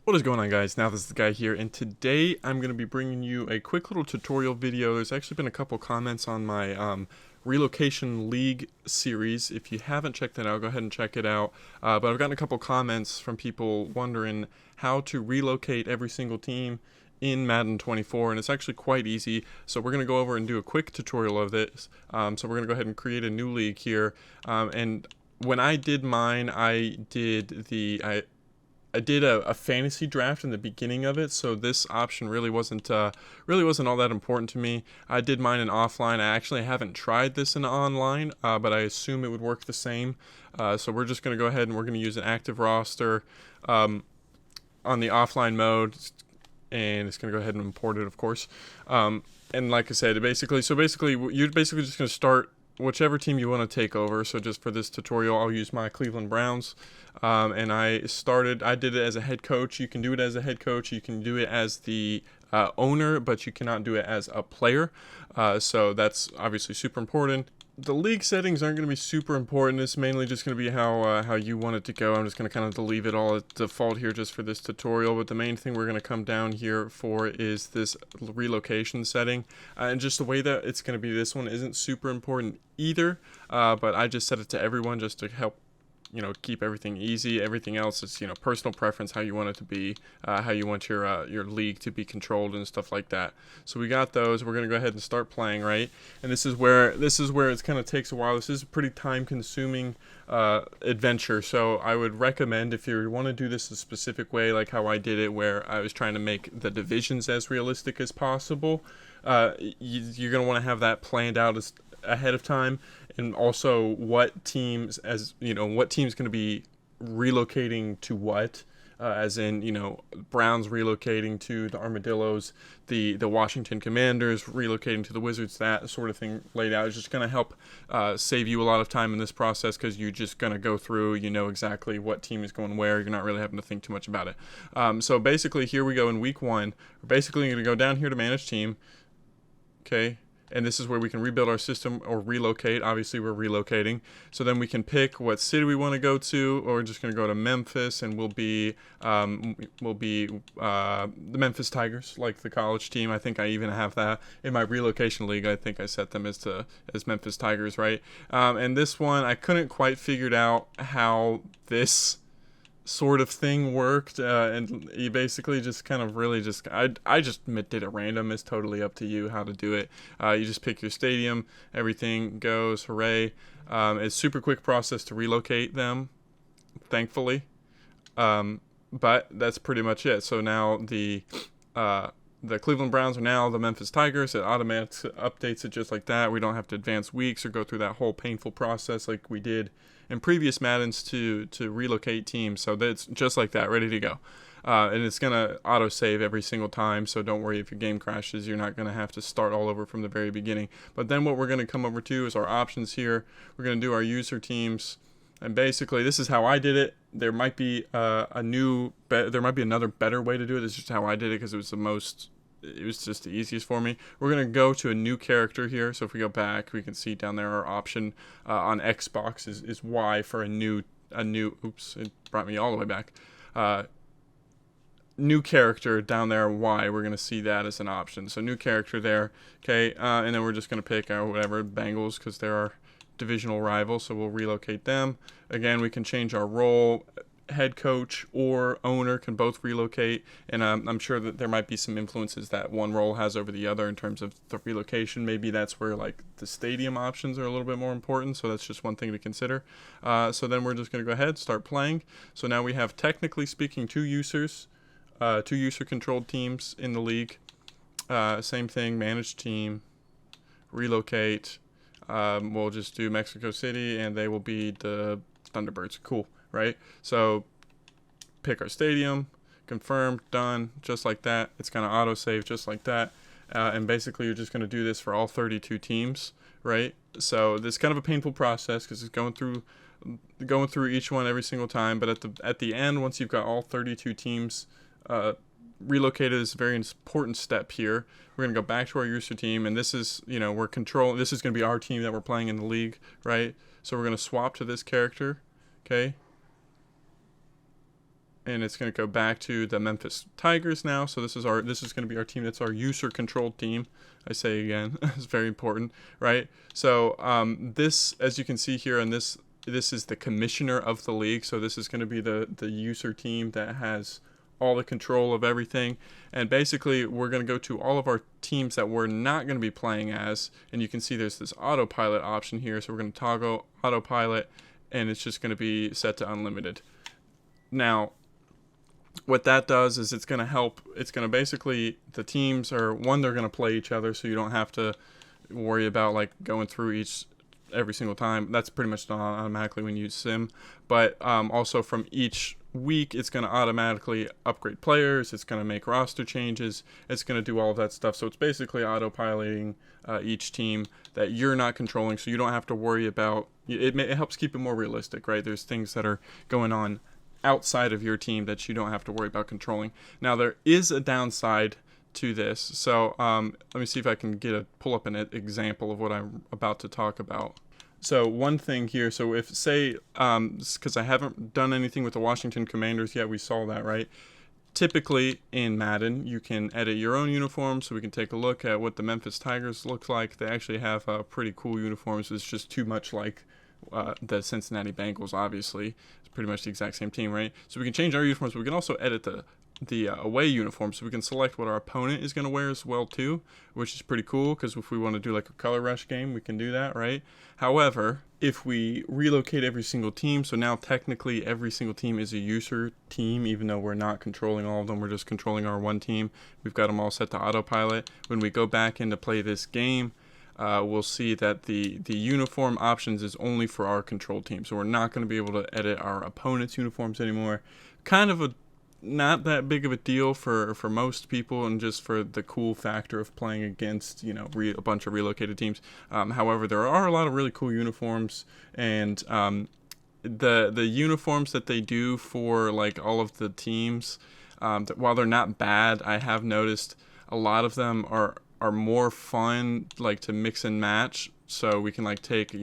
What is going on, guys? Now this is the guy here, and today I'm going to be bringing you a quick little tutorial video. There's actually been a couple comments on my Relocation League series. If you haven't checked that out, go ahead and check it out. But I've gotten a couple comments from people wondering how to relocate every single team in Madden 24, and it's actually quite easy. So we're going to go over and do a quick tutorial of this. So we're going to go ahead and create a new league here. And when I did mine, I did a fantasy draft in the beginning of it, so this option really wasn't all that important to me. I did mine in offline. I actually haven't tried this in online, but I assume it would work the same. So we're just going to go ahead and we're going to use an active roster on the offline mode, and it's going to go ahead and import it, of course. And like I said, basically you're basically just going to start whichever team you want to take over. So just for this tutorial, I'll use my Cleveland Browns. And I did it as a head coach. You can do it as a head coach. You can do it as the owner, but you cannot do it as a player. So that's obviously super important. The league settings aren't going to be super important. It's mainly just going to be how you want it to go. I'm just going to kind of leave it all at default here just for this tutorial. But the main thing we're going to come down here for is this relocation setting. And just the way that it's going to be, this one isn't super important either. But I just set it to everyone just to help keep everything easy. Everything else is personal preference, how you want it to be, how you want your league to be controlled and stuff like that. So we got those. We're gonna go ahead and start playing, right? And this is where it kind of takes a while. This is a pretty time consuming adventure, so I would recommend, if you want to do this a specific way, like how I did it, where I was trying to make the divisions as realistic as possible, you're gonna want to have that planned out ahead of time, and also what teams going to be relocating to what, as in Browns relocating to the Armadillos, the Washington Commanders relocating to the Wizards. That sort of thing laid out is just going to help save you a lot of time in this process, because you're just going to go through, exactly what team is going where. You're not really having to think too much about it. So basically here we go in week 1. We're basically going to go down here to manage team. Okay. And this is where we can rebuild our system or relocate. Obviously, we're relocating. So then we can pick what city we want to go to, or we're just going to go to Memphis, and we'll be the Memphis Tigers, like the college team. I think I even have that in my Relocation League. I think I set them as Memphis Tigers, right? And this one, I couldn't quite figure out how this sort of thing worked, and you basically just kind of really just I just did it random. It's totally up to you how to do it. You just pick your stadium, everything goes, hooray. It's super quick process to relocate them, thankfully, but that's pretty much it. So now the Cleveland Browns are now the Memphis Tigers. It automatically updates it just like that. We don't have to advance weeks or go through that whole painful process like we did in previous Maddens to relocate teams. So that's just like that, ready to go. And it's going to auto-save every single time, so don't worry if your game crashes. You're not going to have to start all over from the very beginning. But then what we're going to come over to is our options here. We're going to do our user teams. And basically, this is how I did it. There might be there might be another better way to do it. This is just how I did it, because it was just the easiest for me. We're going to go to a new character here. So if we go back, we can see down there our option on Xbox is Y for a new, oops, it brought me all the way back. New character down there, Y, we're going to see that as an option. So new character there, okay, and then we're just going to pick our whatever, Bengals, because they're our divisional rival, so we'll relocate them. Again, we can change our role. Head coach or owner can both relocate, and I'm sure that there might be some influences that one role has over the other in terms of the relocation. Maybe that's where like the stadium options are a little bit more important, so that's just one thing to consider. So then we're just going to go ahead, start playing. So now we have, technically speaking, two user controlled teams in the league. Same thing, manage team, relocate. We'll just do Mexico City, and they will be the Thunderbirds. Cool. Right? So pick our stadium, confirm, done, just like that. It's going to auto-save just like that. And basically you're just going to do this for all 32 teams, right? So this is kind of a painful process, because it's going through each one every single time. But at the end, once you've got all 32 teams relocated, is a very important step here. We're going to go back to our user team, and this is, this is going to be our team that we're playing in the league, right? So we're going to swap to this character, okay? and it's going to go back to the Memphis Tigers now. So this is going to be our team. That's our user controlled team. I say again, it's very important, right? So this, as you can see here, and this is the commissioner of the league. So this is going to be the user team that has all the control of everything. And basically, we're going to go to all of our teams that we're not going to be playing as, and you can see there's this autopilot option here. So we're going to toggle autopilot, and it's just going to be set to unlimited. Now, what that does is it's going to help. It's going to basically, the teams are, one, they're going to play each other, so you don't have to worry about like going through every single time. That's pretty much done automatically when you use Sim. But also from each week, it's going to automatically upgrade players. It's going to make roster changes. It's going to do all of that stuff. So it's basically autopiloting each team that you're not controlling, so you don't have to worry about it. It helps keep it more realistic, right? There's things that are going on outside of your team that you don't have to worry about controlling. Now, there is a downside to this. So let me see if I can pull up an example of what I'm about to talk about. So one thing here, so if, say, because I haven't done anything with the Washington Commanders yet, we saw that, right? Typically in Madden, you can edit your own uniform, so we can take a look at what the Memphis Tigers look like. They actually have pretty cool uniforms. It's just too much like the Cincinnati Bengals, obviously. It's pretty much the exact same team, right? So we can change our uniforms, but we can also edit the away uniform, so we can select what our opponent is going to wear as well too, which is pretty cool, because if we want to do like a color rush game, we can do that, right? However, if we relocate every single team, so now technically every single team is a user team, even though we're not controlling all of them, we're just controlling our one team. We've got them all set to autopilot. When we go back in to play this game, we'll see that the uniform options is only for our control team, so we're not going to be able to edit our opponent's uniforms anymore. Kind of not that big of a deal for most people, and just for the cool factor of playing against, a bunch of relocated teams. However, there are a lot of really cool uniforms, and the uniforms that they do for like all of the teams, while they're not bad, I have noticed a lot of them are more fun, like, to mix and match. So we can like take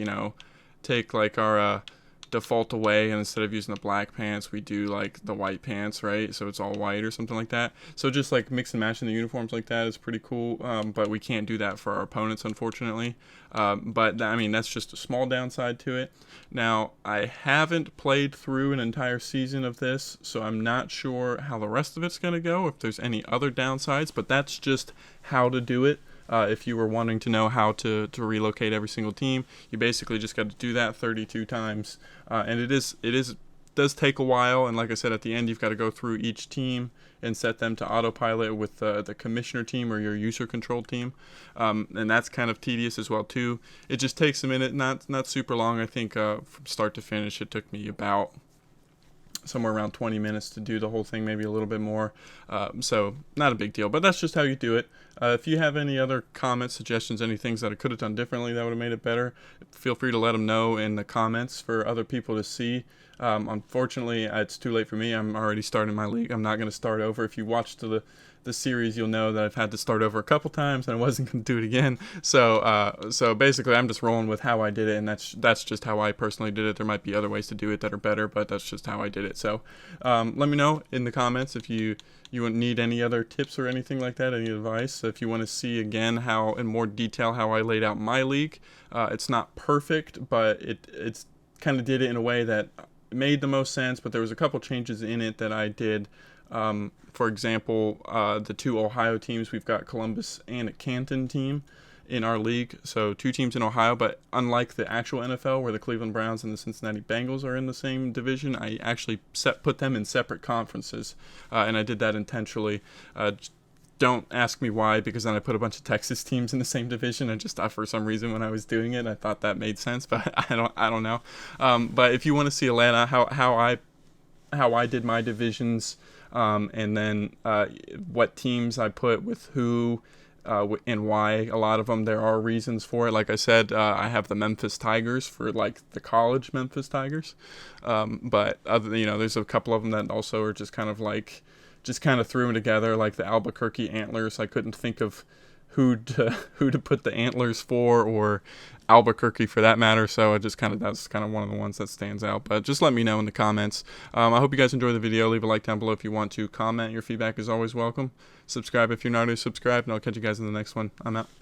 like our default away, and instead of using the black pants, we do like the white pants, right? So it's all white or something like that. So just like mix and matching the uniforms like that is pretty cool. But we can't do that for our opponents, unfortunately. But I mean, that's just a small downside to it. Now, I haven't played through an entire season of this, so I'm not sure how the rest of it's going to go, if there's any other downsides, but that's just how to do it. If you were wanting to know how to relocate every single team, you basically just got to do that 32 times. And it does take a while. And like I said, at the end, you've got to go through each team and set them to autopilot with the commissioner team or your user control team. And that's kind of tedious as well, too. It just takes a minute, not super long. I think from start to finish, it took me about somewhere around 20 minutes to do the whole thing, maybe a little bit more. So not a big deal, but that's just how you do it. If you have any other comments, suggestions, any things that I could have done differently that would have made it better, feel free to let them know in the comments for other people to see. Unfortunately, it's too late for me. I'm already starting my league. I'm not going to start over. If you watched the series, you'll know that I've had to start over a couple times, and I wasn't going to do it again. So basically, I'm just rolling with how I did it, and that's just how I personally did it. There might be other ways to do it that are better, but that's just how I did it. So let me know in the comments if you need any other tips or anything like that, any advice. If you want to see again how in more detail how I laid out my league, it's not perfect, but it's kind of did it in a way that made the most sense. But there was a couple changes in it that I did. For example, the two Ohio teams, we've got Columbus and a Canton team in our league. So 2 teams in Ohio, but unlike the actual NFL where the Cleveland Browns and the Cincinnati Bengals are in the same division, I actually put them in separate conferences, and I did that intentionally. Don't ask me why, because then I put a bunch of Texas teams in the same division. I just thought for some reason when I was doing it, I thought that made sense, but I don't know. But if you want to see Atlanta, how I did my divisions, and then what teams I put with who, and why, a lot of them, there are reasons for it. Like I said, I have the Memphis Tigers for like the college Memphis Tigers, but there's a couple of them that also are just kind of threw them together, like the Albuquerque Antlers. I couldn't think of who to put the antlers for, or Albuquerque for that matter. So that's kind of one of the ones that stands out. But just let me know in the comments. I hope you guys enjoy the video. Leave a like down below if you want to comment. Your feedback is always welcome. Subscribe if you're not already subscribed, and I'll catch you guys in the next one. I'm out.